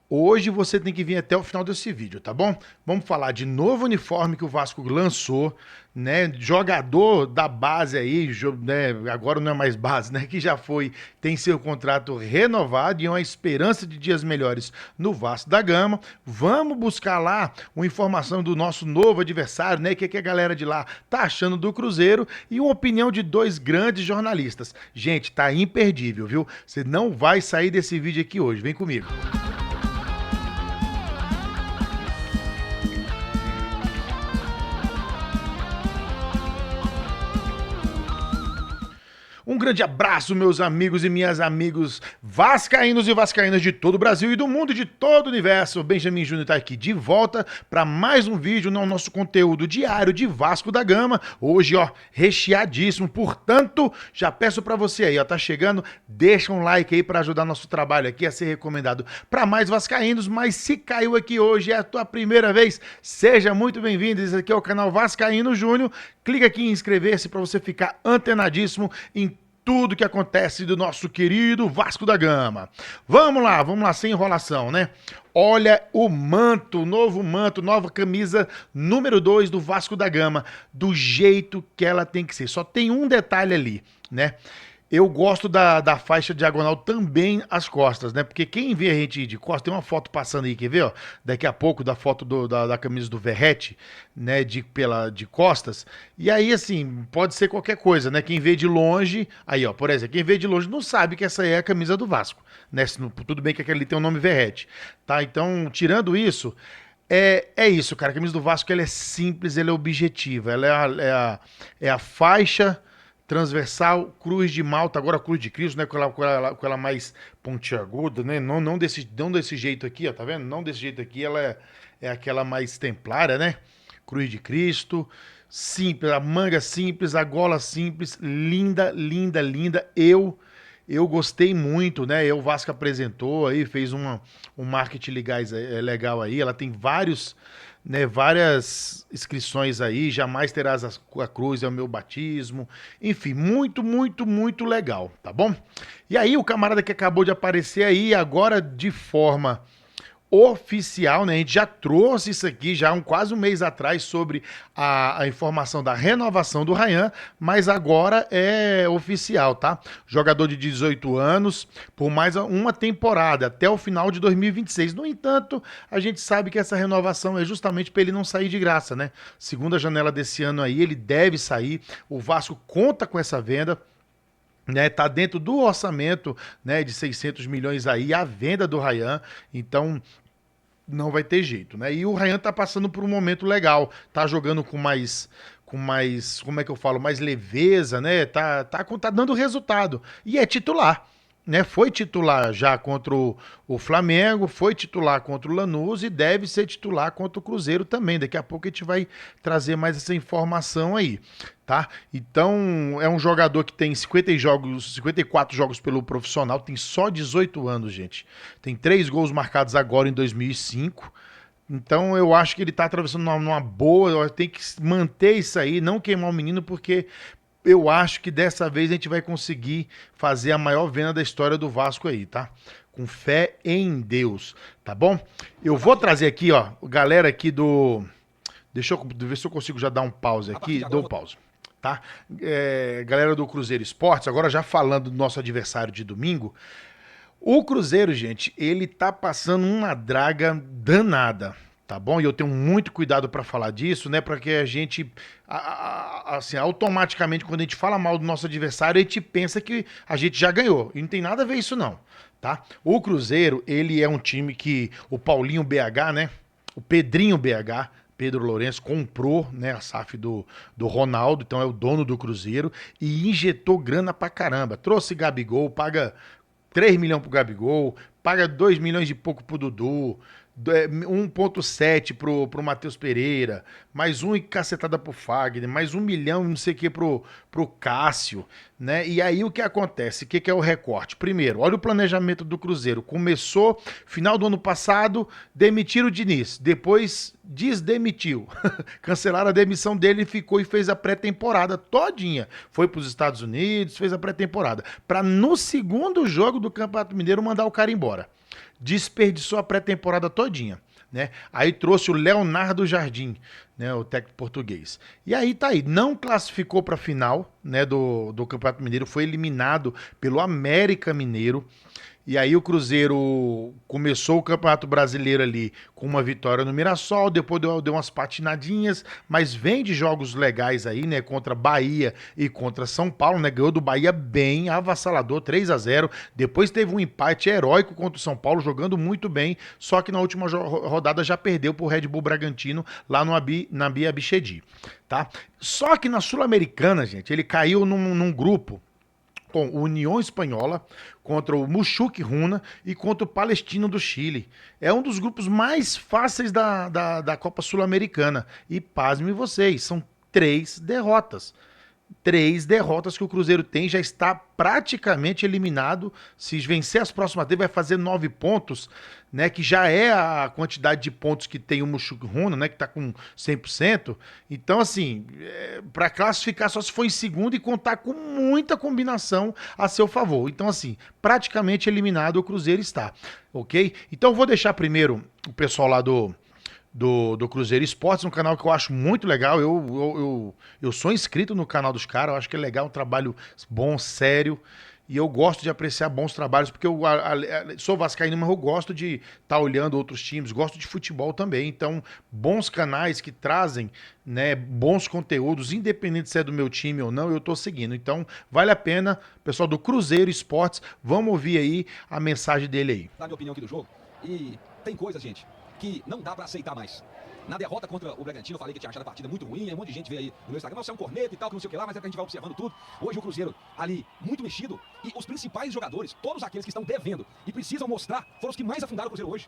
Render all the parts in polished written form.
Hoje você tem que vir até o final desse vídeo, tá bom? Vamos falar de novo uniforme que o Vasco lançou, né? Jogador da base aí, né? Agora não é mais base, né? Que já foi, tem seu contrato renovado e uma esperança de dias melhores no Vasco da Gama. Vamos buscar lá uma informação do nosso novo adversário, né? O que a galera de lá tá achando do Cruzeiro e uma opinião de dois grandes jornalistas. Gente, tá imperdível, viu? Você não vai sair desse vídeo aqui hoje. Vem comigo. Um grande abraço, meus amigos e minhas amigos vascaínos e vascaínas de todo o Brasil e do mundo e de todo o universo. O Benjamin Júnior está aqui de volta para mais um vídeo no nosso conteúdo diário de Vasco da Gama. Hoje, ó, recheadíssimo. Portanto, já peço para você aí, ó, tá chegando, deixa um like aí para ajudar nosso trabalho aqui a ser recomendado para mais vascaínos. Mas se caiu aqui hoje, é a tua primeira vez, seja muito bem-vindo. Esse aqui é o canal Vascaíno Júnior. Clica aqui em inscrever-se para você ficar antenadíssimo em tudo que acontece do nosso querido Vasco da Gama. Vamos lá, sem enrolação, né? Olha o manto, novo manto, nova camisa número 2 do Vasco da Gama, do jeito que ela tem que ser. Só tem um detalhe ali, né? Eu gosto da faixa diagonal também as costas, né? Porque quem vê a gente de costas, tem uma foto passando aí, quer ver, ó? Daqui a pouco, da foto da camisa do Verratti, né? De costas. E aí, assim, pode ser qualquer coisa, né? Quem vê de longe, aí, ó, por exemplo, quem vê de longe não sabe que essa é a camisa do Vasco, né? Tudo bem que aquele ali tem o nome Verratti, tá? Então, tirando isso, é isso, cara. A camisa do Vasco, ela é simples, ela é objetiva. Ela é a faixa transversal, cruz de malta, agora cruz de Cristo, né? Com ela mais pontiaguda, né? Não desse jeito aqui, ó, tá vendo? Não desse jeito aqui, ela é aquela mais templária, né? Cruz de Cristo, simples, a manga simples, a gola simples, linda, linda, linda. Eu gostei muito, né? O Vasco apresentou aí, fez um marketing legal aí. Ela tem várias inscrições aí. Jamais terás a cruz, é o meu batismo. Enfim, muito, muito, muito legal, tá bom? E aí, o camarada que acabou de aparecer aí, agora de forma oficial, né? A gente já trouxe isso aqui já quase um mês atrás sobre a informação da renovação do Ryan, mas agora é oficial, tá? Jogador de 18 anos por mais uma temporada até o final de 2026. No entanto, a gente sabe que essa renovação é justamente para ele não sair de graça, né? Segunda janela desse ano aí, ele deve sair. O Vasco conta com essa venda, né, tá dentro do orçamento, né, de 600 milhões aí a venda do Ryan, então não vai ter jeito, né? E o Ryan tá passando por um momento legal, tá jogando com mais, como é que eu falo, mais leveza, né? Tá dando resultado e é titular. Né, foi titular já contra o Flamengo, foi titular contra o Lanús e deve ser titular contra o Cruzeiro também. Daqui a pouco a gente vai trazer mais essa informação aí, tá? Então, é um jogador que tem 54 jogos pelo profissional, tem só 18 anos, gente. Tem 3 gols marcados agora em 2005. Então eu acho que ele tá atravessando numa boa, tem que manter isso aí, não queimar o menino, porque eu acho que dessa vez a gente vai conseguir fazer a maior venda da história do Vasco aí, tá? Com fé em Deus, tá bom? Eu vou trazer aqui, ó, galera aqui do... Deixa eu ver se eu consigo já dar um pause aqui. Dou pause, tá? Galera do Cruzeiro Esportes, agora já falando do nosso adversário de domingo. O Cruzeiro, gente, ele tá passando uma draga danada, tá bom? E eu tenho muito cuidado para falar disso, né? Para que a gente, assim, automaticamente, quando a gente fala mal do nosso adversário, a gente pensa que a gente já ganhou. E não tem nada a ver isso, não, tá? O Cruzeiro, ele é um time que o Paulinho BH, né? O Pedrinho BH, Pedro Lourenço, comprou, né, a SAF do Ronaldo, então é o dono do Cruzeiro, e injetou grana pra caramba. Trouxe Gabigol, paga 3 milhões pro Gabigol, paga 2 milhões e pouco pro Dudu, 1,7 pro Matheus Pereira, mais um e cacetada pro Fagner, mais 1 milhão não sei o que pro Cássio, né? E aí o que acontece? O que é o recorte? Primeiro, olha o planejamento do Cruzeiro. Começou, final do ano passado, demitiram o Diniz, depois desdemitiu. Cancelaram a demissão dele, ficou e fez a pré-temporada todinha. Foi pros Estados Unidos, fez a pré-temporada. Pra no segundo jogo do Campeonato Mineiro mandar o cara embora. desperdiçou a pré-temporada todinha, né? Aí trouxe o Leonardo Jardim, né, o técnico português. E aí tá aí, não classificou para a final, né, do Campeonato Mineiro, foi eliminado pelo América Mineiro. E aí o Cruzeiro começou o Campeonato Brasileiro ali com uma vitória no Mirassol, depois deu umas patinadinhas, mas vem de jogos legais aí, né, contra Bahia e contra São Paulo, né, ganhou do Bahia bem, avassalador, 3-0. Depois teve um empate heróico contra o São Paulo, jogando muito bem, só que na última rodada já perdeu pro Red Bull Bragantino lá no na Bia Bichedi, tá? Só que na Sul-Americana, gente, ele caiu num grupo com o União Espanhola, contra o Muxuque Runa e contra o Palestino do Chile. É um dos grupos mais fáceis da Copa Sul-Americana. E pasme vocês, são 3 derrotas. 3 derrotas que o Cruzeiro tem, já está praticamente eliminado. Se vencer as próximas dele, vai fazer 9 pontos, né? Que já é a quantidade de pontos que tem o Muxuque Runa, né? Que está com 100%. Então, assim, para classificar só se for em segundo e contar com muita combinação a seu favor. Então, assim, praticamente eliminado o Cruzeiro está, ok? Então, eu vou deixar primeiro o pessoal lá do Cruzeiro Esportes, um canal que eu acho muito legal. Eu sou inscrito no canal dos caras, eu acho que é legal, um trabalho bom, sério. E eu gosto de apreciar bons trabalhos, porque eu sou vascaíno, mas eu gosto de estar olhando outros times, gosto de futebol também. Então, bons canais que trazem, né, bons conteúdos, independente se é do meu time ou não, eu tô seguindo. Então, vale a pena, pessoal do Cruzeiro Esportes, vamos ouvir aí a mensagem dele aí. Na minha opinião aqui do jogo, e tem coisa, gente, que não dá pra aceitar mais. Na derrota contra o Bragantino, eu falei que tinha achado a partida muito ruim, um monte de gente veio aí no meu Instagram, você é um corneta e tal, que não sei o que lá, mas é que a gente vai observando tudo. Hoje o Cruzeiro ali, muito mexido, e os principais jogadores, todos aqueles que estão devendo e precisam mostrar, foram os que mais afundaram o Cruzeiro hoje.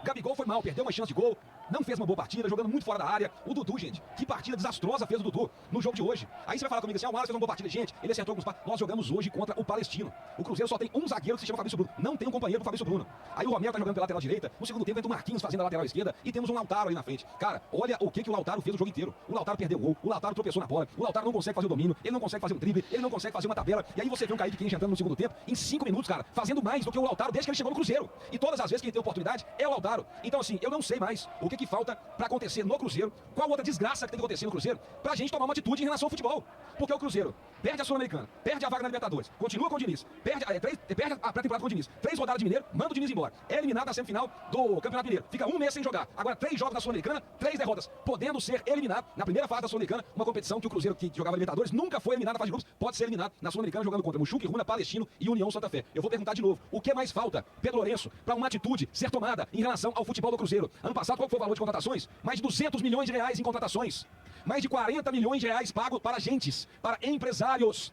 Gabigol foi mal, perdeu uma chance de gol, não fez uma boa partida, jogando muito fora da área. O Dudu, gente, que partida desastrosa fez o Dudu no jogo de hoje. Aí você vai falar comigo assim, o Wallace fez uma boa partida. Gente, ele acertou alguns passos. Nós jogamos hoje contra o Palestino. O Cruzeiro só tem um zagueiro que se chama Fabrício Bruno. Não tem um companheiro pro Fabrício Bruno. Aí o Romero tá jogando pela lateral direita. No segundo tempo entra o Marquinhos fazendo a lateral esquerda e temos um Lautaro aí na frente. Cara, olha o que o Lautaro fez o jogo inteiro. O Lautaro perdeu o gol, o Lautaro tropeçou na bola, o Lautaro não consegue fazer o domínio, ele não consegue fazer um drible, ele não consegue fazer uma tabela. E aí você vê um Kaique Kenji entrando no segundo tempo, em 5 minutos, cara, fazendo mais do que o Lautaro desde que ele chegou no Cruzeiro. E todas as vezes que ele tem oportunidade, é o Lautaro. Então assim, eu não sei mais o que falta pra acontecer no Cruzeiro, qual outra desgraça que tem que acontecer no Cruzeiro, pra gente tomar uma atitude em relação ao futebol. Porque o Cruzeiro perde a Sul-Americana, perde a vaga na Libertadores, continua com o Diniz, perde a pré-temporada com o Diniz, 3 rodadas de Mineiro, manda o Diniz embora, é eliminado na semifinal do Campeonato Mineiro, fica 1 mês sem jogar, agora 3 jogos na Sul-Americana, 3 derrotas, podendo ser eliminado na primeira fase da Sul-Americana, uma competição que o Cruzeiro que jogava Libertadores nunca foi eliminado na fase de grupos, pode ser eliminado na Sul-Americana jogando contra Muxuque, Runa, Palestino e União Santa Fé. Eu vou perguntar de novo, o que mais falta, Pedro Lourenço, para uma atitude ser tomada em relação ao futebol do Cruzeiro? Ano passado, qual foi o valor de contratações? Mais de 200 milhões de reais em contratações. Mais de 40 milhões de reais pagos para agentes, para empresários.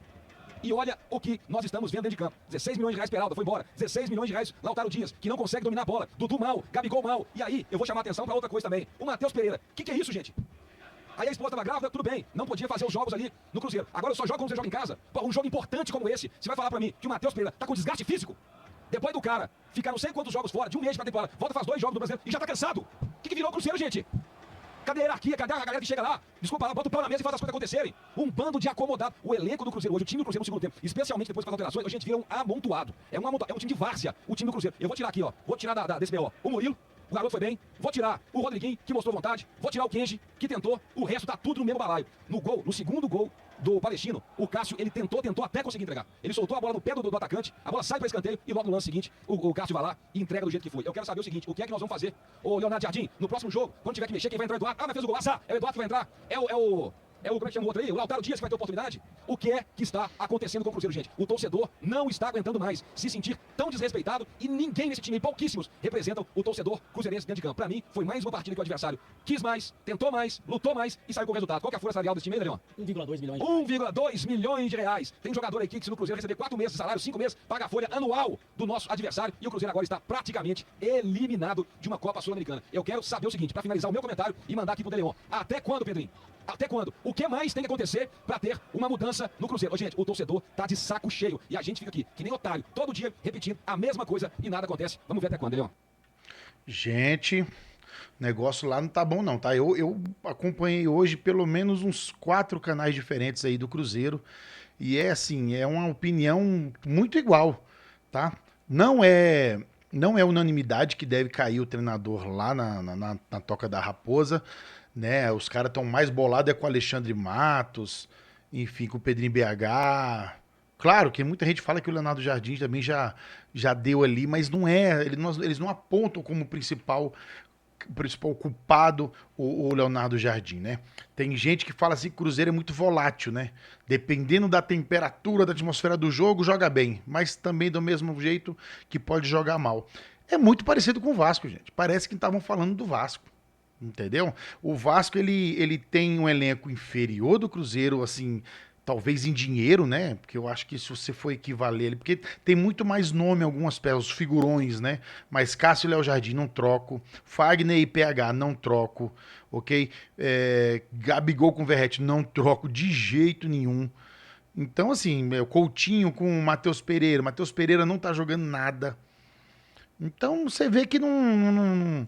E olha o que nós estamos vendo dentro de campo. 16 milhões de reais Peralta, foi embora. 16 milhões de reais Lautaro Dias, que não consegue dominar a bola. Dudu mal, Gabigol mal. E aí, eu vou chamar a atenção para outra coisa também. O Matheus Pereira. O que é isso, gente? Aí a esposa estava grávida, tudo bem. Não podia fazer os jogos ali no Cruzeiro. Agora eu só jogo quando você joga em casa. Pô, um jogo importante como esse. Você vai falar para mim que o Matheus Pereira tá com desgaste físico? Depois do cara ficar não sei quantos jogos fora, de um mês pra temporada, volta, faz 2 jogos do Brasileiro e já tá cansado. O que virou o Cruzeiro, gente? Cadê a hierarquia? Cadê a galera que chega lá? Desculpa lá, bota o pau na mesa e faz as coisas acontecerem. Um bando de acomodado. O elenco do Cruzeiro hoje, o time do Cruzeiro no segundo tempo, especialmente depois com as alterações, a gente vira um amontoado. É um time de várzea, o time do Cruzeiro. Eu vou tirar aqui, ó. Vou tirar desse BO. O Murilo, o garoto foi bem. Vou tirar o Rodriguinho, que mostrou vontade. Vou tirar o Kenji, que tentou. O resto tá tudo no mesmo balaio. No gol, no segundo gol do Palestino, o Cássio, ele tentou até conseguir entregar. Ele soltou a bola no pé do atacante, a bola sai para escanteio e logo no lance seguinte, o Cássio vai lá e entrega do jeito que foi. Eu quero saber o seguinte, o que é que nós vamos fazer? Ô Leonardo Jardim, no próximo jogo, quando tiver que mexer, quem vai entrar é o Eduardo. Ah, mas fez o gol, é o Eduardo que vai entrar. Como é que chama o outro aí? O Lautaro Dias que vai ter oportunidade. O que é que está acontecendo com o Cruzeiro, gente? O torcedor não está aguentando mais se sentir tão desrespeitado e ninguém nesse time, pouquíssimos, representam o torcedor cruzeirense dentro de campo. Pra mim, foi mais uma partida que o adversário quis mais, tentou mais, lutou mais e saiu com o resultado. Qual que é a folha salarial desse time aí, Leon? 1,2 milhões. 1,2 milhões de reais. Tem jogador aqui que se no Cruzeiro receber 4 meses de salário, 5 meses, paga a folha anual do nosso adversário e o Cruzeiro agora está praticamente eliminado de uma Copa Sul-Americana. Eu quero saber o seguinte, pra finalizar o meu comentário e mandar aqui pro Deleon. Até quando, Pedrinho? Até quando? O que mais tem que acontecer pra ter uma mudança no Cruzeiro? Ô, gente, o torcedor tá de saco cheio e a gente fica aqui, que nem otário, todo dia repetindo a mesma coisa e nada acontece. Vamos ver até quando, Leon. Gente, o negócio lá não tá bom não, tá? Eu acompanhei hoje pelo menos uns 4 canais diferentes aí do Cruzeiro e é assim, é uma opinião muito igual, tá? Não é Não é unanimidade que deve cair o treinador lá na Toca da Raposa, né? Os caras estão mais bolados é com o Alexandre Matos, enfim, com o Pedrinho BH. Claro que muita gente fala que o Leonardo Jardim também já deu ali, mas não é. Eles não apontam como principal culpado o Leonardo Jardim, né? Tem gente que fala assim que o Cruzeiro é muito volátil, né? Dependendo da temperatura, da atmosfera do jogo, joga bem, mas também do mesmo jeito que pode jogar mal. É muito parecido com o Vasco, gente. Parece que estavam falando do Vasco. Entendeu? O Vasco ele tem um elenco inferior do Cruzeiro, assim, talvez em dinheiro, né? Porque eu acho que se você for equivaler ele, porque tem muito mais nome algumas peças, os figurões, né? Mas Cássio e Léo Jardim não troco, Fagner e PH não troco, ok? Gabigol com Verrete não troco de jeito nenhum. Então, assim, Coutinho com Matheus Pereira não tá jogando nada. Então você vê que não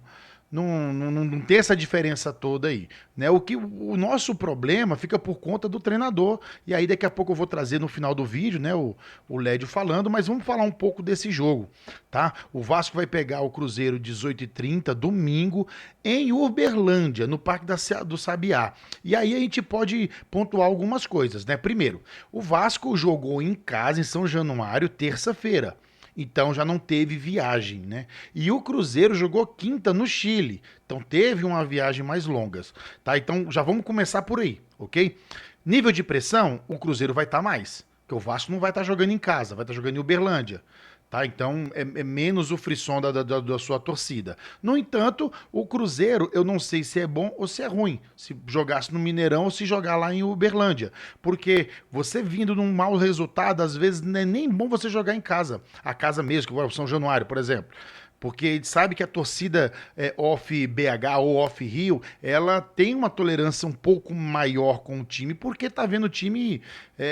tem essa diferença toda aí, né? O nosso problema fica por conta do treinador, e aí daqui a pouco eu vou trazer no final do vídeo, né, o Lédio falando, mas vamos falar um pouco desse jogo, tá? O Vasco vai pegar o Cruzeiro 18h30, domingo, em Uberlândia, no Parque do Sabiá. E aí a gente pode pontuar algumas coisas, né? Primeiro, o Vasco jogou em casa, em São Januário, terça-feira. Então já não teve viagem, né? E o Cruzeiro jogou quinta no Chile. Então teve uma viagem mais longa, tá? Então já vamos começar por aí, ok? Nível de pressão, o Cruzeiro vai estar mais. Porque o Vasco não vai estar jogando em casa, vai estar jogando em Uberlândia. Tá? Então é menos o frisson da sua torcida. No entanto, o Cruzeiro, eu não sei se é bom ou se é ruim. Se jogasse no Mineirão ou se jogar lá em Uberlândia. Porque você vindo num mau resultado, às vezes não é nem bom você jogar em casa. A casa mesmo, que é o São Januário, por exemplo. Porque ele sabe que a torcida off BH ou off Rio, ela tem uma tolerância um pouco maior com o time, porque tá vendo o time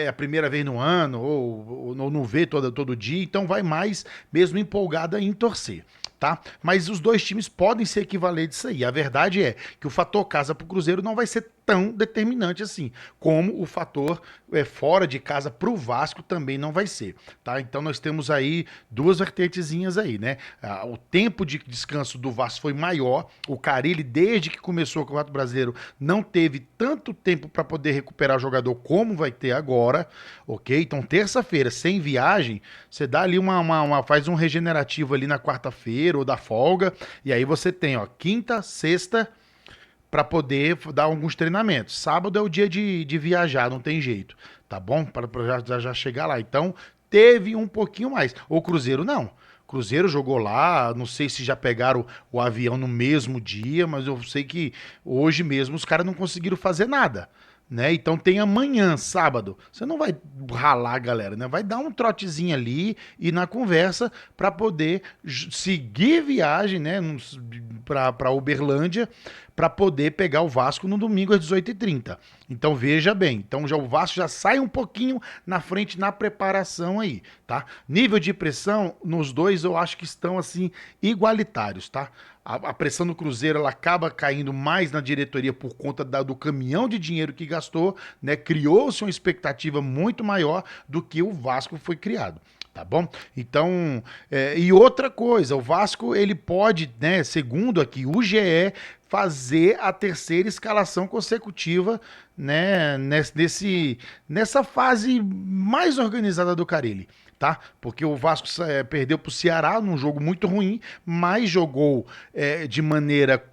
a primeira vez no ano, ou não vê todo dia, então vai mais mesmo empolgada em torcer. Tá? Mas os dois times podem ser equivalentes isso aí. A verdade é que o fator casa para o Cruzeiro não vai ser tão determinante assim, como o fator fora de casa para o Vasco também não vai ser, tá? Então nós temos aí duas vertentezinhas aí, né? O tempo de descanso do Vasco foi maior, o Carille, desde que começou o Campeonato Brasileiro, não teve tanto tempo para poder recuperar o jogador como vai ter agora, ok? Então terça-feira, sem viagem, você dá ali faz um regenerativo ali na quarta-feira ou da folga, e aí você tem, ó, quinta, sexta, para poder dar alguns treinamentos. Sábado é o dia de viajar, não tem jeito, tá bom? Para já chegar lá. Então, teve um pouquinho mais. O Cruzeiro não. Cruzeiro jogou lá, não sei se já pegaram o avião no mesmo dia, mas eu sei que hoje mesmo os caras não conseguiram fazer nada. Né? Então tem amanhã, sábado. Você não vai ralar, galera, né? Vai dar um trotezinho ali e na conversa para poder seguir viagem, né, para Uberlândia, para poder pegar o Vasco no domingo às 18h30. Então veja bem, então o Vasco já sai um pouquinho na frente na preparação aí, tá? Nível de pressão nos dois eu acho que estão assim igualitários, tá? A pressão do Cruzeiro ela acaba caindo mais na diretoria por conta do caminhão de dinheiro que gastou, né? Criou-se uma expectativa muito maior do que o Vasco foi criado. Tá bom? Então, e outra coisa, o Vasco ele pode, né, segundo aqui o GE, fazer a terceira escalação consecutiva, né, nessa fase mais organizada do Carille. Tá? Porque o Vasco perdeu para o Ceará num jogo muito ruim, mas jogou de maneira,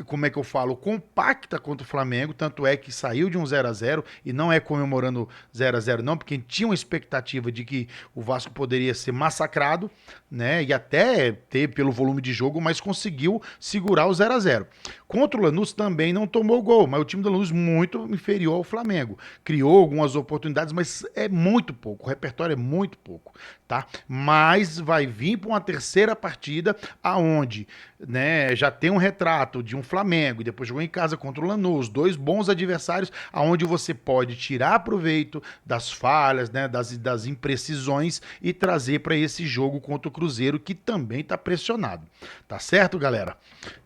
como é que eu falo, compacta contra o Flamengo, tanto é que saiu de um 0-0 e não é comemorando 0-0 não, porque tinha uma expectativa de que o Vasco poderia ser massacrado, né, e até ter pelo volume de jogo, mas conseguiu segurar o 0-0. Contra o Lanús também não tomou gol, mas o time do Lanús muito inferior ao Flamengo. Criou algumas oportunidades, mas é muito pouco, o repertório é muito pouco, tá? Mas vai vir para uma terceira partida aonde, né, já tem um retrato de um Flamengo e depois jogou em casa contra o Lanús, dois bons adversários aonde você pode tirar proveito das falhas, né, das imprecisões e trazer para esse jogo contra o Cruzeiro que também está pressionado. Tá certo, galera?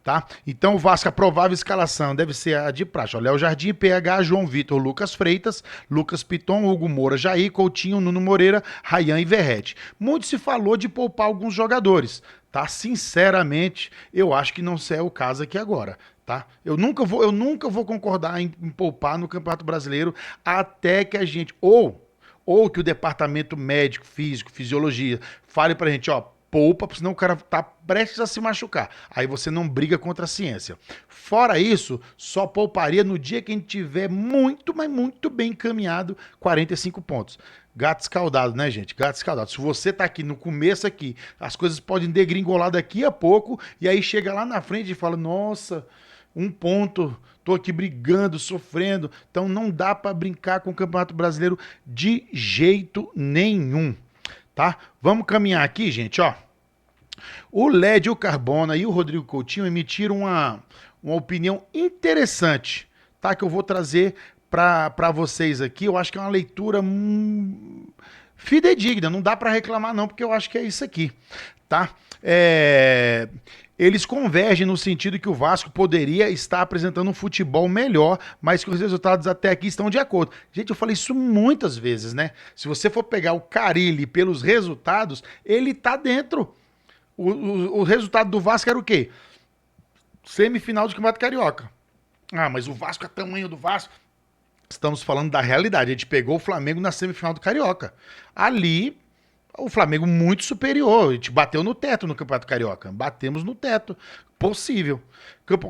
Tá? Então o Vasco, a provável escalação deve ser a de praxe. Léo Jardim, PH, João Vitor, Lucas Freitas, Lucas Piton, Hugo Moura, Jair, Coutinho, Nuno Moreira, Rayan e Verrete. Muito se falou de poupar alguns jogadores, tá? Sinceramente, eu acho que não é o caso aqui agora, tá? Eu nunca vou concordar em poupar no Campeonato Brasileiro até que a gente ou que o departamento médico, físico, fisiologia fale pra gente, ó, poupa, senão o cara tá prestes a se machucar. Aí você não briga contra a ciência. Fora isso, só pouparia no dia que a gente tiver muito, mas muito bem encaminhado 45 pontos. Gato escaldado, né, gente? Gato escaldado. Se você tá aqui no começo aqui, as coisas podem degringolar daqui a pouco, e aí chega lá na frente e fala, nossa, um ponto, tô aqui brigando, sofrendo. Então não dá para brincar com o Campeonato Brasileiro de jeito nenhum, tá? Vamos caminhar aqui, gente, ó. O LED, o Carbona e o Rodrigo Coutinho emitiram uma opinião interessante, tá? Que eu vou trazer para vocês aqui. Eu acho que é uma leitura fidedigna, não dá para reclamar não, porque eu acho que é isso aqui, tá? Eles convergem no sentido que o Vasco poderia estar apresentando um futebol melhor, mas que os resultados até aqui estão de acordo. Gente, eu falei isso muitas vezes, né? Se você for pegar o Carille pelos resultados, ele tá dentro. O resultado do Vasco era o quê? Semifinal do Campeonato Carioca. Ah, mas o Vasco é tamanho do Vasco. Estamos falando da realidade. A gente pegou o Flamengo na semifinal do Carioca. Ali, o Flamengo muito superior. A gente bateu no teto no Campeonato Carioca. Batemos no teto. Possível.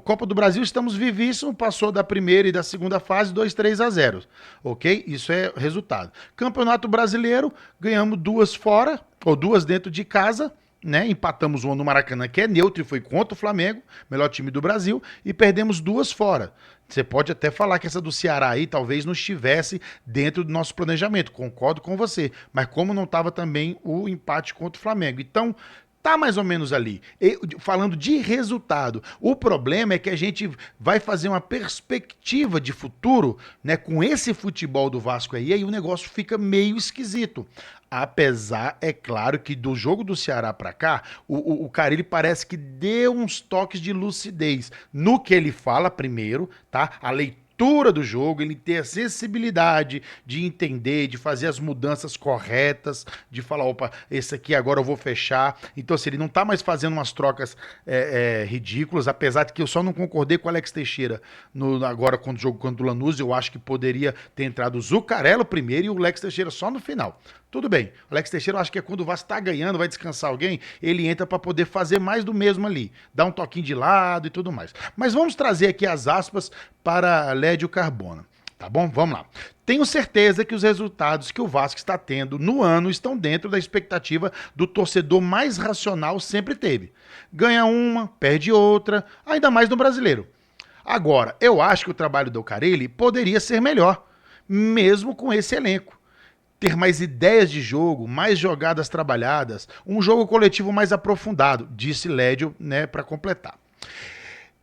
Copa do Brasil, estamos vivíssimos. Passou da primeira e da segunda fase, 2-3-0. Ok? Isso é resultado. Campeonato Brasileiro, ganhamos 2 fora, ou 2 dentro de casa. Né? Empatamos uma no Maracanã, que é neutro, e foi contra o Flamengo, melhor time do Brasil, e perdemos 2 fora. Você pode até falar que essa do Ceará aí talvez não estivesse dentro do nosso planejamento, concordo com você, mas como não estava também o empate contra o Flamengo. Então, tá mais ou menos ali. Falando de resultado, o problema é que a gente vai fazer uma perspectiva de futuro, né, com esse futebol do Vasco aí o negócio fica meio esquisito. Apesar, é claro, que do jogo do Ceará pra cá, o Carille parece que deu uns toques de lucidez no que ele fala primeiro, tá? A leitura do jogo, ele ter a sensibilidade de entender, de fazer as mudanças corretas, de falar, opa, esse aqui agora eu vou fechar. Então, assim, ele não tá mais fazendo umas trocas ridículas, apesar de que eu só não concordei com o Alex Teixeira agora quando o jogo contra o Lanús, eu acho que poderia ter entrado o Zuccarello primeiro e o Alex Teixeira só no final. Tudo bem, o Alex Teixeira eu acho que é quando o Vasco tá ganhando, vai descansar alguém, ele entra para poder fazer mais do mesmo ali, dar um toquinho de lado e tudo mais. Mas vamos trazer aqui as aspas para Lédio Carbona, tá bom? Vamos lá. Tenho certeza que os resultados que o Vasco está tendo no ano estão dentro da expectativa do torcedor mais racional sempre teve. Ganha uma, perde outra, ainda mais no Brasileiro. Agora, eu acho que o trabalho do Carille poderia ser melhor, mesmo com esse elenco. Ter mais ideias de jogo, mais jogadas trabalhadas, um jogo coletivo mais aprofundado, disse Lédio, né, para completar.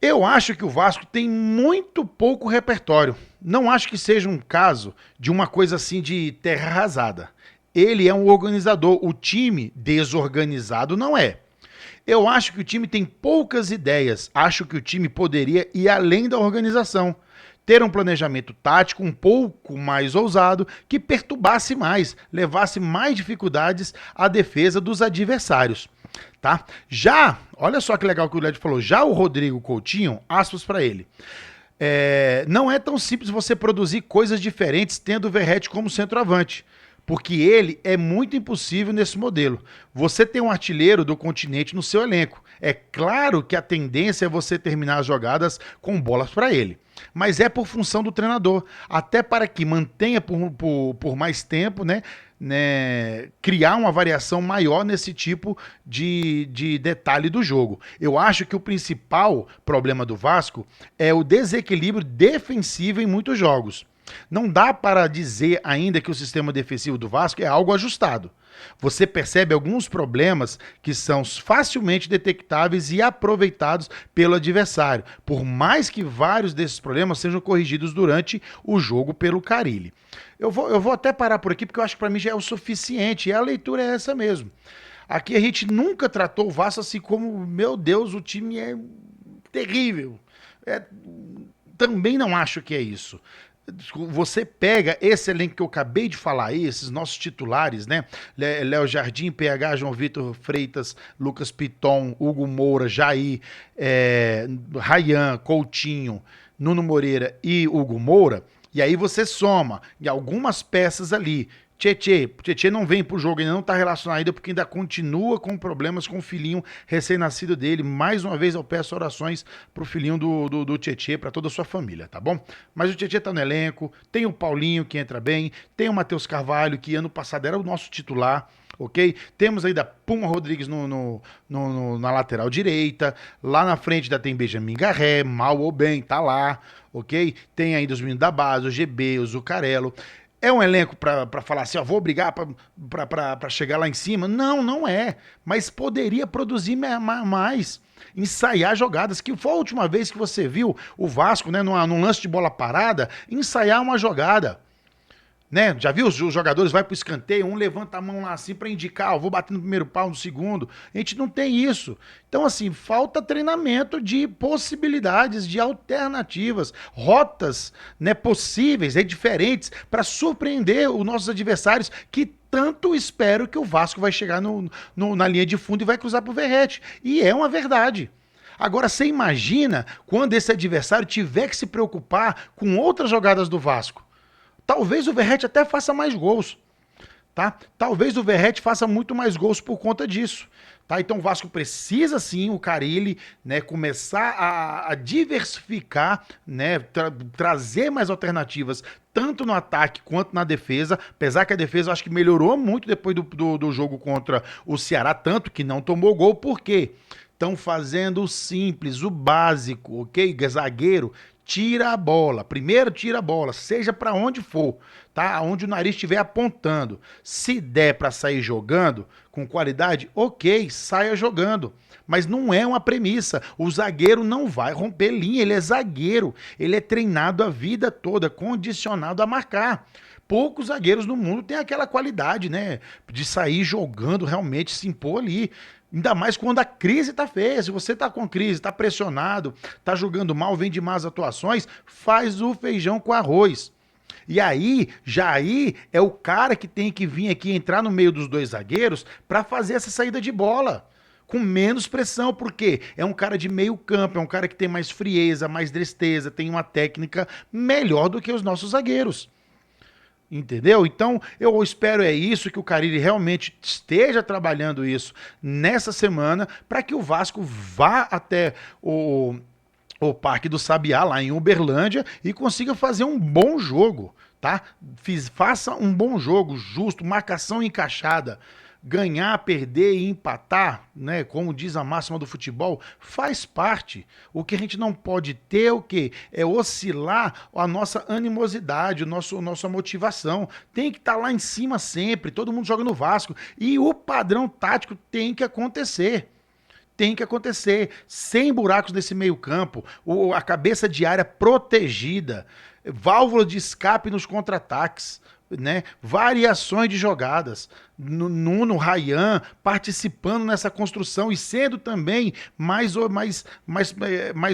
Eu acho que o Vasco tem muito pouco repertório. Não acho que seja um caso de uma coisa assim de terra arrasada. Ele é um organizador, o time desorganizado não é. Eu acho que o time tem poucas ideias, acho que o time poderia ir além da organização. Ter um planejamento tático um pouco mais ousado, que perturbasse mais, levasse mais dificuldades à defesa dos adversários. Tá? Já, olha só que legal que o Led falou, já o Rodrigo Coutinho, aspas para ele, não é tão simples você produzir coisas diferentes tendo o Verratti como centroavante, porque ele é muito impossível nesse modelo. Você tem um artilheiro do continente no seu elenco. É claro que a tendência é você terminar as jogadas com bolas para ele, mas é por função do treinador, até para que mantenha por mais tempo, né, criar uma variação maior nesse tipo de detalhe do jogo. Eu acho que o principal problema do Vasco é o desequilíbrio defensivo em muitos jogos. Não dá para dizer ainda que o sistema defensivo do Vasco é algo ajustado. Você percebe alguns problemas que são facilmente detectáveis e aproveitados pelo adversário, por mais que vários desses problemas sejam corrigidos durante o jogo pelo Carille. Eu vou até parar por aqui, porque eu acho que para mim já é o suficiente, e a leitura é essa mesmo. Aqui a gente nunca tratou o Vasco assim como, meu Deus, o time é terrível. Também não acho que é isso. Você pega esse elenco que eu acabei de falar aí, esses nossos titulares, né? Léo Jardim, PH, João Vitor Freitas, Lucas Piton, Hugo Moura, Jair, Ryan, Coutinho, Nuno Moreira e Hugo Moura. E aí você soma em algumas peças ali. Tietê não vem pro jogo, ainda não tá relacionado ainda, porque ainda continua com problemas com o filhinho recém-nascido dele. Mais uma vez eu peço orações pro filhinho do Tietê, pra toda a sua família, tá bom? Mas o Tietê tá no elenco, tem o Paulinho que entra bem, tem o Matheus Carvalho, que ano passado era o nosso titular, ok? Temos aí da Puma Rodrigues na lateral direita, lá na frente ainda tem Benjamin Garré, mal ou bem, tá lá, ok? Tem ainda os meninos da base, o GB, o Zucarello. É um elenco para falar assim, ó, vou brigar para chegar lá em cima? Não, não é. Mas poderia produzir mais, ensaiar jogadas. Que foi a última vez que você viu o Vasco, né, num lance de bola parada, ensaiar uma jogada. Né? Já viu os jogadores vai pro escanteio, um levanta a mão lá assim para indicar, ó, vou bater no primeiro pau, no segundo. A gente não tem isso. Então assim, falta treinamento de possibilidades, de alternativas, rotas, né, possíveis, diferentes para surpreender os nossos adversários que tanto espero que o Vasco vai chegar na linha de fundo e vai cruzar pro Verratti. E é uma verdade. Agora, você imagina quando esse adversário tiver que se preocupar com outras jogadas do Vasco. Talvez o Verratti até faça mais gols, tá? Talvez o Verratti faça muito mais gols por conta disso, tá? Então o Vasco precisa sim, o Carille, né, começar a diversificar, né, trazer mais alternativas, tanto no ataque quanto na defesa, apesar que a defesa eu acho que melhorou muito depois do jogo contra o Ceará, tanto que não tomou gol, por quê? Estão fazendo o simples, o básico, ok? Zagueiro, tira a bola. Primeiro tira a bola, seja para onde for, tá? Onde o nariz estiver apontando. Se der para sair jogando com qualidade, ok, saia jogando. Mas não é uma premissa. O zagueiro não vai romper linha, ele é zagueiro. Ele é treinado a vida toda, condicionado a marcar. Poucos zagueiros no mundo têm aquela qualidade, né? De sair jogando, realmente se impor ali. Ainda mais quando a crise tá feia. Se você tá com crise, tá pressionado, tá jogando mal, vem de más atuações, faz o feijão com arroz. E aí, Jair é o cara que tem que vir aqui entrar no meio dos dois zagueiros para fazer essa saída de bola. Com menos pressão, porque é um cara de meio campo, é um cara que tem mais frieza, mais destreza, tem uma técnica melhor do que os nossos zagueiros. Entendeu? Então, eu espero isso, que o Carille realmente esteja trabalhando isso nessa semana, para que o Vasco vá até o Parque do Sabiá, lá em Uberlândia, e consiga fazer um bom jogo, tá? Faça um bom jogo, justo, marcação encaixada. Ganhar, perder e empatar, né, como diz a máxima do futebol, faz parte. O que a gente não pode ter é o quê? É oscilar a nossa animosidade, nossa motivação. Tem que estar lá em cima sempre, todo mundo joga no Vasco. E o padrão tático tem que acontecer. Tem que acontecer. Sem buracos nesse meio campo, a cabeça de área protegida, válvula de escape nos contra-ataques, né? Variações de jogadas, Nuno, Ryan participando nessa construção e sendo também mais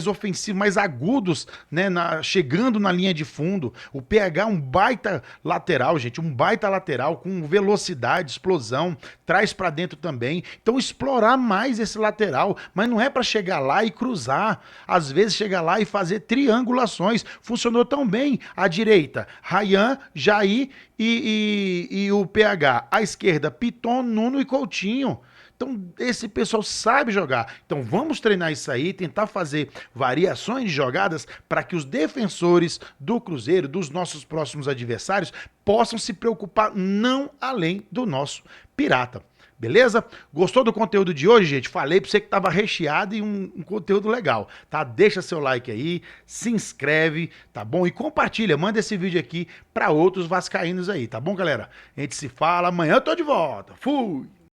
ofensivos, mais agudos, né? Chegando na linha de fundo. O PH um baita lateral, gente, um baita lateral com velocidade, explosão, traz para dentro também. Então explorar mais esse lateral, mas não é para chegar lá e cruzar, às vezes chegar lá e fazer triangulações. Funcionou tão bem à direita, Ryan, Jair e o PH. À esquerda, Piton, Nuno e Coutinho. Então, esse pessoal sabe jogar. Então, vamos treinar isso aí, tentar fazer variações de jogadas para que os defensores do Cruzeiro, dos nossos próximos adversários, possam se preocupar não além do nosso Pirata. Beleza? Gostou do conteúdo de hoje, gente? Falei pra você que tava recheado e um conteúdo legal, tá? Deixa seu like aí, se inscreve, tá bom? E compartilha, manda esse vídeo aqui pra outros vascaínos aí, tá bom, galera? A gente se fala, amanhã eu tô de volta. Fui!